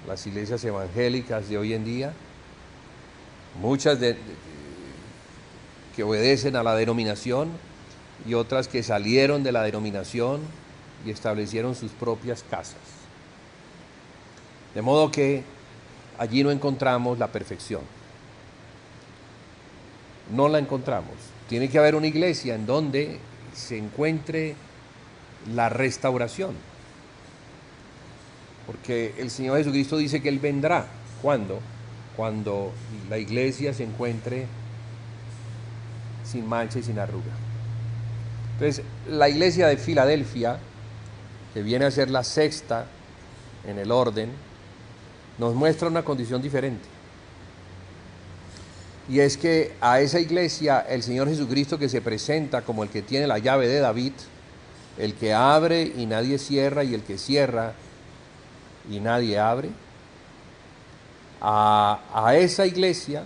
las iglesias evangélicas de hoy en día, muchas que obedecen a la denominación y otras que salieron de la denominación y establecieron sus propias casas. De modo que allí no encontramos la perfección. No la encontramos. Tiene que haber una iglesia en donde se encuentre la restauración. Porque el Señor Jesucristo dice que Él vendrá. ¿Cuándo? Cuando la iglesia se encuentre sin mancha y sin arruga. Entonces, la iglesia de Filadelfia, que viene a ser la sexta en el orden, nos muestra una condición diferente. Y es que a esa iglesia el Señor Jesucristo, que se presenta como el que tiene la llave de David, el que abre y nadie cierra, y el que cierra y nadie abre, a esa iglesia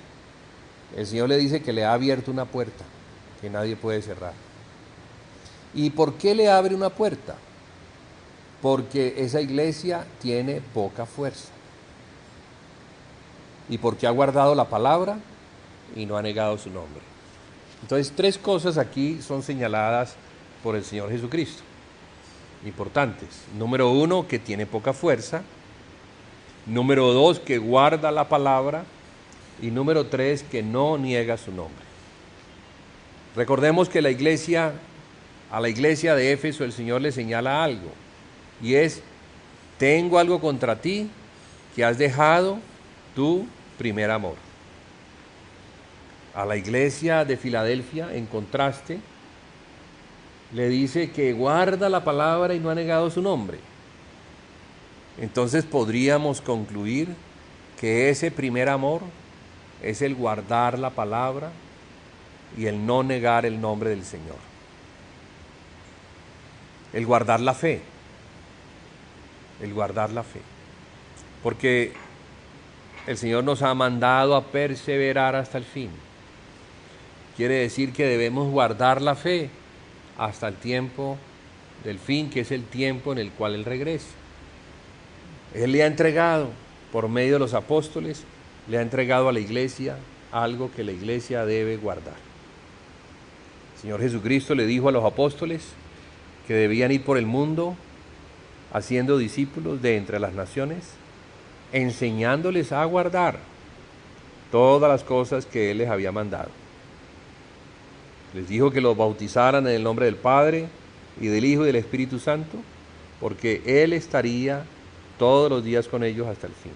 el Señor le dice que le ha abierto una puerta que nadie puede cerrar. ¿Y por qué le abre una puerta? Porque esa iglesia tiene poca fuerza. Y porque ha guardado la palabra y no ha negado su nombre. Entonces, tres cosas aquí son señaladas por el Señor Jesucristo, importantes. Número uno, que tiene poca fuerza. Número dos, que guarda la palabra. Y número tres, que no niega su nombre. Recordemos que a la iglesia de Éfeso el Señor le señala algo, y es: tengo algo contra ti, que has dejado tu primer amor. A la iglesia de Filadelfia, en contraste, le dice que guarda la palabra y no ha negado su nombre. Entonces podríamos concluir que ese primer amor es el guardar la palabra y el no negar el nombre del Señor. El guardar la fe. El guardar la fe. Porque el Señor nos ha mandado a perseverar hasta el fin. Quiere decir que debemos guardar la fe hasta el tiempo del fin, que es el tiempo en el cual Él regresa. Él le ha entregado, por medio de los apóstoles, le ha entregado a la iglesia algo que la iglesia debe guardar. El Señor Jesucristo le dijo a los apóstoles que debían ir por el mundo haciendo discípulos de entre las naciones, enseñándoles a guardar todas las cosas que Él les había mandado. Les dijo que los bautizaran en el nombre del Padre y del Hijo y del Espíritu Santo, porque Él estaría todos los días con ellos hasta el fin.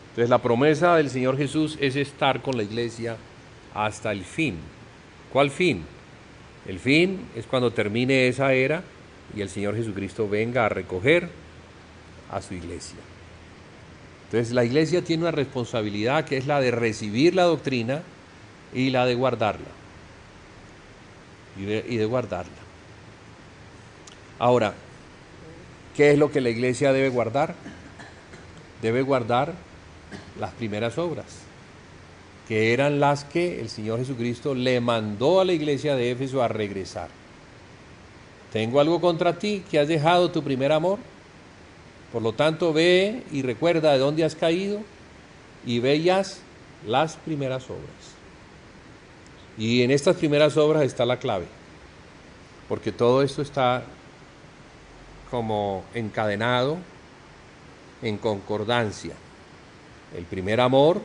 Entonces la promesa del Señor Jesús es estar con la iglesia hasta el fin. ¿Cuál fin? El fin es cuando termine esa era y el Señor Jesucristo venga a recoger a su iglesia. Entonces la iglesia tiene una responsabilidad, que es la de recibir la doctrina y la de guardarla. Y de guardarla. Ahora, ¿qué es lo que la iglesia debe guardar? Debe guardar las primeras obras, que eran las que el Señor Jesucristo le mandó a la iglesia de Éfeso a regresar. Tengo algo contra ti, que has dejado tu primer amor. Por lo tanto, ve y recuerda de dónde has caído y ve y haz las primeras obras. Y en estas primeras obras está la clave, porque todo esto está como encadenado en concordancia. El primer amor,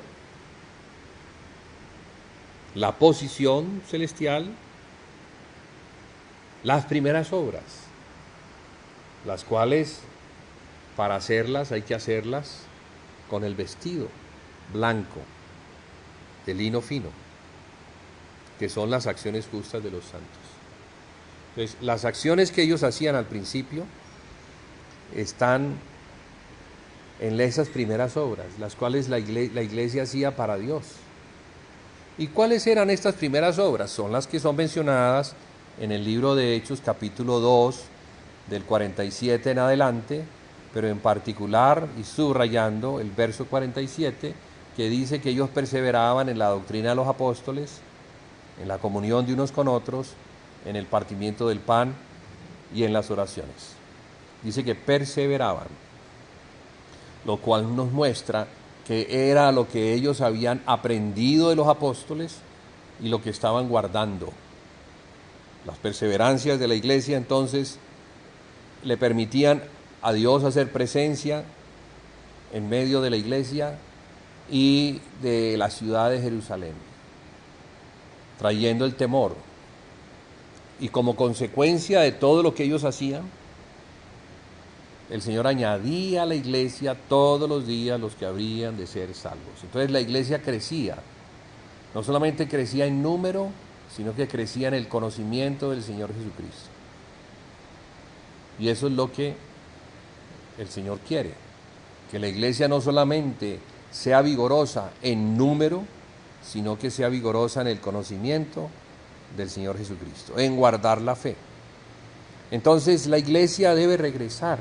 la posición celestial, las primeras obras, las cuales para hacerlas hay que hacerlas con el vestido blanco de lino fino, que son las acciones justas de los santos. Entonces, las acciones que ellos hacían al principio están en esas primeras obras, las cuales la iglesia hacía para Dios. ¿Y cuáles eran estas primeras obras? Son las que son mencionadas en el libro de Hechos, capítulo 2, del 47 en adelante, pero en particular, y subrayando el verso 47, que dice que ellos perseveraban en la doctrina de los apóstoles, en la comunión de unos con otros, en el partimiento del pan y en las oraciones. Dice que perseveraban, lo cual nos muestra que era lo que ellos habían aprendido de los apóstoles y lo que estaban guardando. Las perseverancias de la iglesia entonces le permitían a Dios hacer presencia en medio de la iglesia y de la ciudad de Jerusalén, trayendo el temor. Y como consecuencia de todo lo que ellos hacían, el Señor añadía a la iglesia todos los días los que habrían de ser salvos. Entonces la iglesia crecía, no solamente crecía en número, sino que crecía en el conocimiento del Señor Jesucristo. Y eso es lo que el Señor quiere, que la iglesia no solamente sea vigorosa en número, sino que sea vigorosa en el conocimiento del Señor Jesucristo, en guardar la fe. Entonces la iglesia debe regresar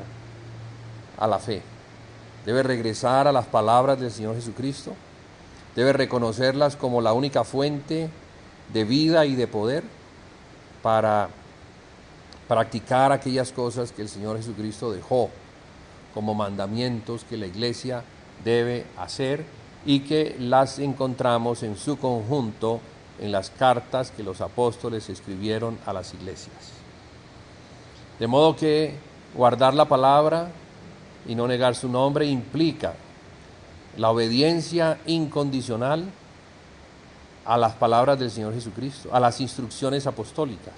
a la fe, debe regresar a las palabras del Señor Jesucristo, debe reconocerlas como la única fuente de vida y de poder para practicar aquellas cosas que el Señor Jesucristo dejó como mandamientos que la iglesia debe hacer y que las encontramos en su conjunto en las cartas que los apóstoles escribieron a las iglesias. De modo que guardar la palabra y no negar su nombre implica la obediencia incondicional a las palabras del Señor Jesucristo, a las instrucciones apostólicas,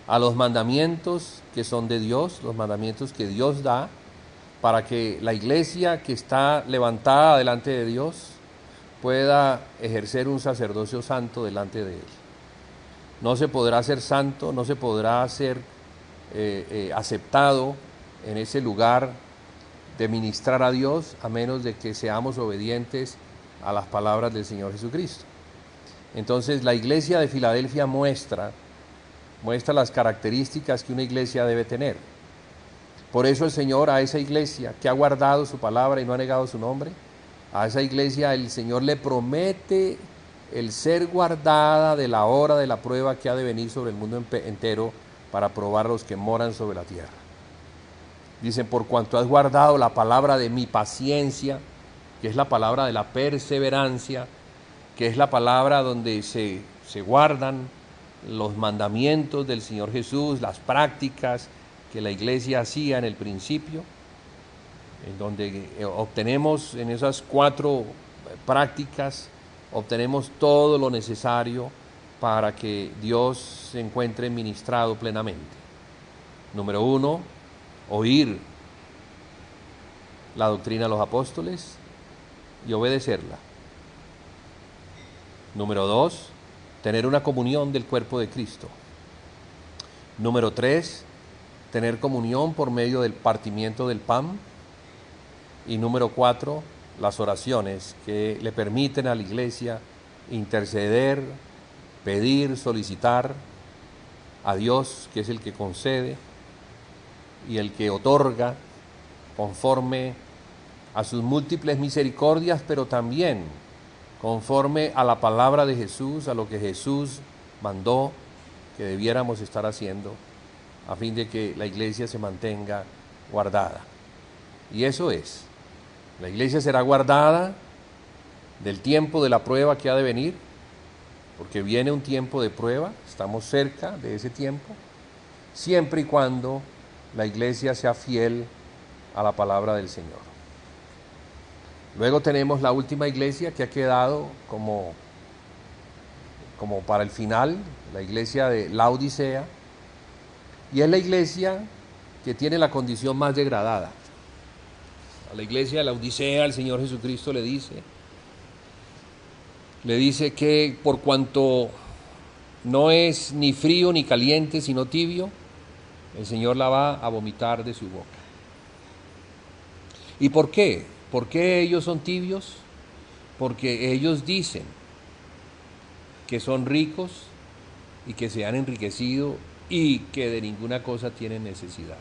a los mandamientos que son de Dios, los mandamientos que Dios da para que la iglesia que está levantada delante de Dios pueda ejercer un sacerdocio santo delante de Él. No se podrá ser santo, no se podrá ser aceptado en ese lugar de ministrar a Dios a menos de que seamos obedientes a las palabras del Señor Jesucristo. Entonces la iglesia de Filadelfia muestra las características que una iglesia debe tener. Por eso el Señor a esa iglesia que ha guardado su palabra y no ha negado su nombre, a esa iglesia el Señor le promete el ser guardada de la hora de la prueba que ha de venir sobre el mundo entero para probar a los que moran sobre la tierra. Dicen, por cuanto has guardado la palabra de mi paciencia, que es la palabra de la perseverancia, que es la palabra donde se guardan los mandamientos del Señor Jesús, las prácticas que la iglesia hacía en el principio, en donde obtenemos en esas 4 prácticas, obtenemos todo lo necesario para que Dios se encuentre ministrado plenamente. Número 1, oír la doctrina de los apóstoles y obedecerla. Número 2, tener una comunión del cuerpo de Cristo. Número 3, tener comunión por medio del partimiento del pan. Y número 4, las oraciones que le permiten a la iglesia interceder, pedir, solicitar a Dios, que es el que concede y el que otorga conforme a sus múltiples misericordias, pero también conforme a la palabra de Jesús, a lo que Jesús mandó que debiéramos estar haciendo, a fin de que la iglesia se mantenga guardada. Y eso es, la iglesia será guardada del tiempo de la prueba que ha de venir, porque viene un tiempo de prueba, estamos cerca de ese tiempo, siempre y cuando la iglesia sea fiel a la palabra del Señor. Luego tenemos la última iglesia que ha quedado como para el final, la iglesia de Laodicea, y es la iglesia que tiene la condición más degradada. A la iglesia de Laodicea el Señor Jesucristo le dice que por cuanto no es ni frío ni caliente, sino tibio, el Señor la va a vomitar de su boca. ¿Y por qué? ¿Por qué ellos son tibios? Porque ellos dicen que son ricos y que se han enriquecido y que de ninguna cosa tienen necesidad.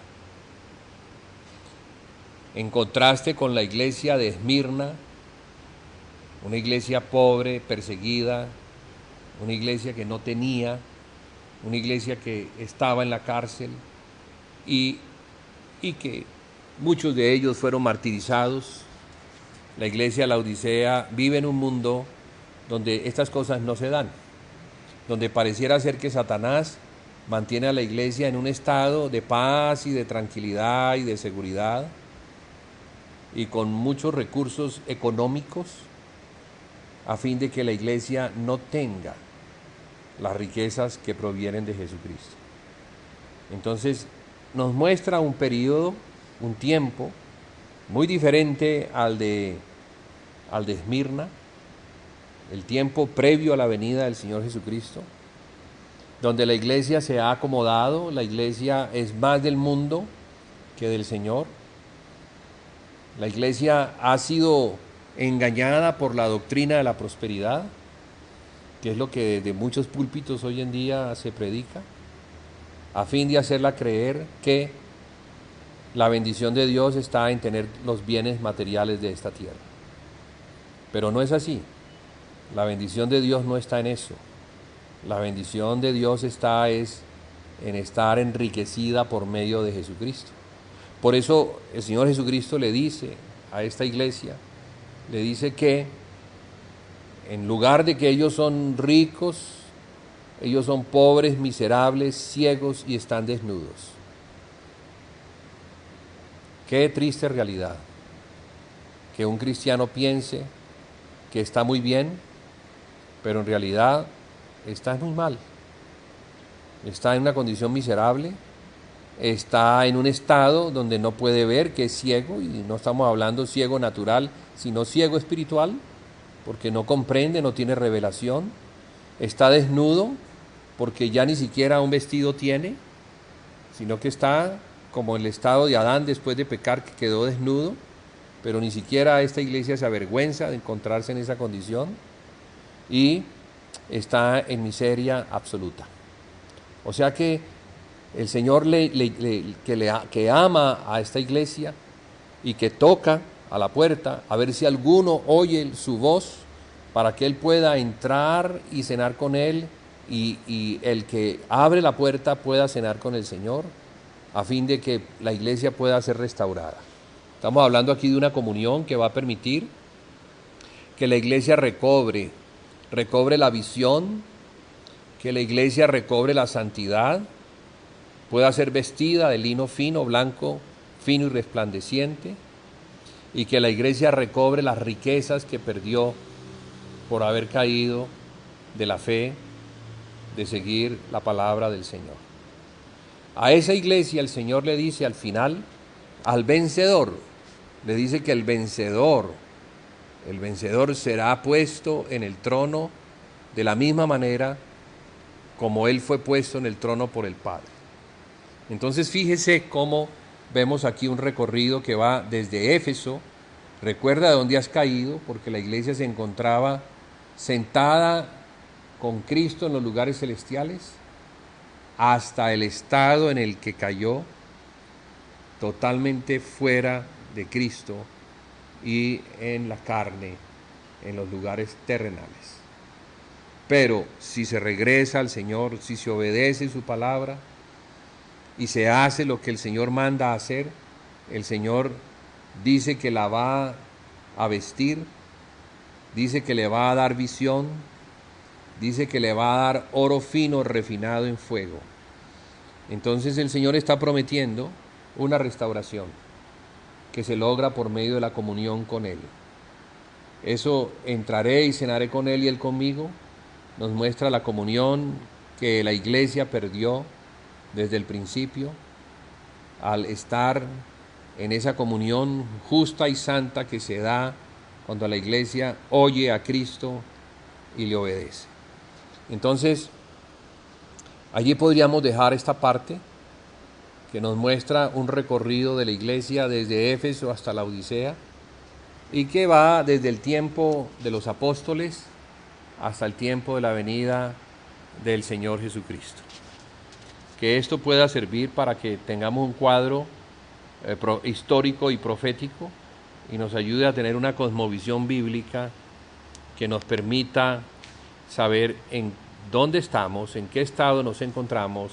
En contraste con la iglesia de Esmirna, una iglesia pobre, perseguida, una iglesia que no tenía, una iglesia que estaba en la cárcel y que muchos de ellos fueron martirizados. La iglesia de la Odisea vive en un mundo donde estas cosas no se dan, donde pareciera ser que Satanás mantiene a la iglesia en un estado de paz y de tranquilidad y de seguridad y con muchos recursos económicos a fin de que la iglesia no tenga las riquezas que provienen de Jesucristo. Entonces nos muestra un periodo, un tiempo muy diferente al de Esmirna, el tiempo previo a la venida del Señor Jesucristo, donde la iglesia se ha acomodado, la iglesia es más del mundo que del Señor. La iglesia ha sido engañada por la doctrina de la prosperidad, que es lo que desde muchos púlpitos hoy en día se predica, a fin de hacerla creer que la bendición de Dios está en tener los bienes materiales de esta tierra. Pero no es así. La bendición de Dios no está en eso. La bendición de Dios está en estar enriquecida por medio de Jesucristo. Por eso el Señor Jesucristo le dice a esta iglesia, le dice que en lugar de que ellos son ricos, ellos son pobres, miserables, ciegos y están desnudos. Qué triste realidad que un cristiano piense que está muy bien, pero en realidad está muy mal. Está en una condición miserable, está en un estado donde no puede ver, que es ciego, y no estamos hablando ciego natural, sino ciego espiritual, porque no comprende, no tiene revelación. Está desnudo, porque ya ni siquiera un vestido tiene, sino que está como en el estado de Adán después de pecar, que quedó desnudo, pero ni siquiera esta iglesia se avergüenza de encontrarse en esa condición y está en miseria absoluta. O sea que el Señor que ama a esta iglesia y que toca a la puerta a ver si alguno oye su voz para que él pueda entrar y cenar con él, y el que abre la puerta pueda cenar con el Señor a fin de que la iglesia pueda ser restaurada. Estamos hablando aquí de una comunión que va a permitir que la iglesia recobre la visión, que la iglesia recobre la santidad, pueda ser vestida de lino fino, blanco, fino y resplandeciente, y que la iglesia recobre las riquezas que perdió por haber caído de la fe, de seguir la palabra del Señor. A esa iglesia el Señor le dice al final, al vencedor, le dice que el vencedor será puesto en el trono de la misma manera como él fue puesto en el trono por el Padre. Entonces fíjese cómo vemos aquí un recorrido que va desde Éfeso. Recuerda de dónde has caído, porque la iglesia se encontraba sentada con Cristo en los lugares celestiales, hasta el estado en el que cayó, totalmente fuera de Cristo y en la carne, en los lugares terrenales. Pero si se regresa al Señor, si se obedece su palabra y se hace lo que el Señor manda hacer, el Señor dice que la va a vestir, dice que le va a dar visión, dice que le va a dar oro fino refinado en fuego. Entonces el Señor está prometiendo una restauración que se logra por medio de la comunión con Él. Eso, entraré y cenaré con Él y Él conmigo, nos muestra la comunión que la iglesia perdió desde el principio, al estar en esa comunión justa y santa que se da cuando la iglesia oye a Cristo y le obedece. Entonces, allí podríamos dejar esta parte que nos muestra un recorrido de la iglesia desde Éfeso hasta la Odisea y que va desde el tiempo de los apóstoles hasta el tiempo de la venida del Señor Jesucristo. Que esto pueda servir para que tengamos un cuadro histórico y profético y nos ayude a tener una cosmovisión bíblica que nos permita saber en dónde estamos, en qué estado nos encontramos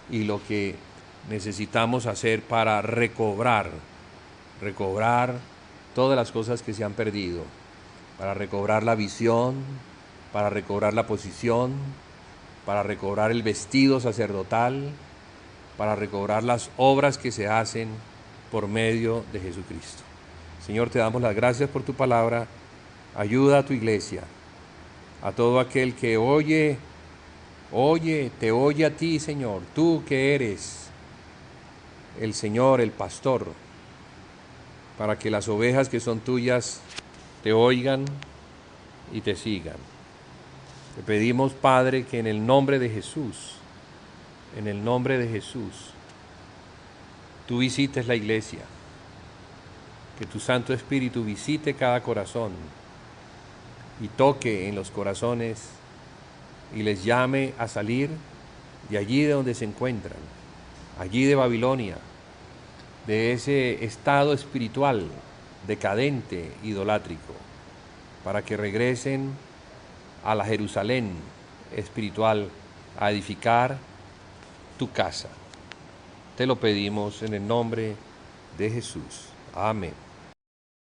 y lo que necesitamos hacer para recobrar todas las cosas que se han perdido, para recobrar la visión, para recobrar la posición, para recobrar el vestido sacerdotal, para recobrar las obras que se hacen por medio de Jesucristo. Señor, te damos las gracias por tu palabra. Ayuda a tu iglesia, a todo aquel que te oye a ti, Señor, tú que eres el Señor, el pastor, para que las ovejas que son tuyas te oigan y te sigan. Te pedimos, Padre, que en el nombre de Jesús, tú visites la iglesia, que tu Santo Espíritu visite cada corazón y toque en los corazones y les llame a salir de allí de donde se encuentran, allí de Babilonia, de ese estado espiritual decadente, idolátrico, para que regresen a la Jerusalén espiritual, a edificar tu casa. Te lo pedimos en el nombre de Jesús. Amén.